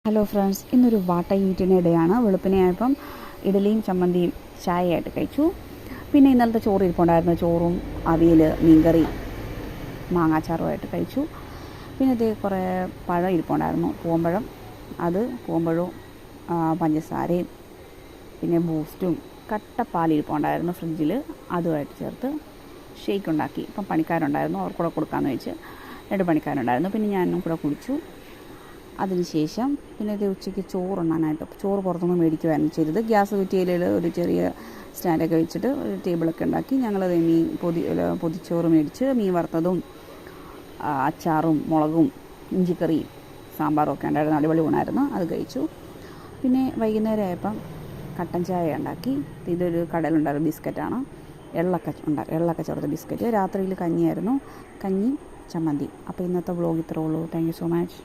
Hello friends, ഇന്നൊരു വാട്ട ഈറ്റിൻ്റെ day ആണ്. വെളുപ്പിനെയായപ്പം ഇഡലിയും ചമ്മന്തിയും ചായയായിട്ട് കഴിച്ചു. പിന്നെ ഇന്നലത്തെ ചോറ് ഇരിപ്പുണ്ടായിരുന്നു. ചോറും അവിയൽ, മീൻകറി, മാങ്ങാച്ചാറുമായിട്ട് കഴിച്ചു. പിന്നെ ഇത് കുറേ പഴം ഇരിപ്പുണ്ടായിരുന്നു. പൂവമ്പഴം, അത് പൂവമ്പഴവും പഞ്ചസാരയും പിന്നെ ബൂസ്റ്റും കട്ടപ്പാൽ ഇരിപ്പുണ്ടായിരുന്നു ഫ്രിഡ്ജിൽ, അതുമായിട്ട് ചേർത്ത് ഷേക്ക് ഉണ്ടാക്കി. ഇപ്പം പണിക്കാരുണ്ടായിരുന്നു, അവർക്കൂടെ കൊടുക്കാമെന്ന് വെച്ച് 2 പണിക്കാരുണ്ടായിരുന്നു. പിന്നെ ഞാനും കൂടെ കുടിച്ചു. അതിനുശേഷം പിന്നെ ഇത് ഉച്ചയ്ക്ക് ചോറുണ്ണാനായിട്ട് ചോറ് പുറത്തുനിന്ന് മേടിക്കുമായിരുന്നു ചെയ്തത്. ഗ്യാസ് കുറ്റിയിൽ ഒരു ചെറിയ സ്റ്റാൻഡൊക്കെ വെച്ചിട്ട് ഒരു ടേബിളൊക്കെ ഉണ്ടാക്കി ഞങ്ങളത് പൊതിച്ചോറ് മേടിച്ച് മീൻ വറുത്തതും അച്ചാറും മുളകും ഇഞ്ചിക്കറിയും സാമ്പാറും ഒക്കെ ഉണ്ടായിരുന്നു. അടിപൊളി ഊണായിരുന്നു. അത് കഴിച്ചു. പിന്നെ വൈകുന്നേരം ആയപ്പം കട്ടൻ ചായ ഉണ്ടാക്കി. ഇതൊരു കടയിലുണ്ടായിരുന്ന ബിസ്ക്കറ്റാണ്, എള്ളൊക്കെ ചേർത്ത ബിസ്ക്കറ്റ്. രാത്രിയിൽ കഞ്ഞിയായിരുന്നു, കഞ്ഞി ചമ്മന്തി. അപ്പോൾ ഇന്നത്തെ വ്ളോഗ് ഇത്രേ ഉള്ളൂ. Thank you so much.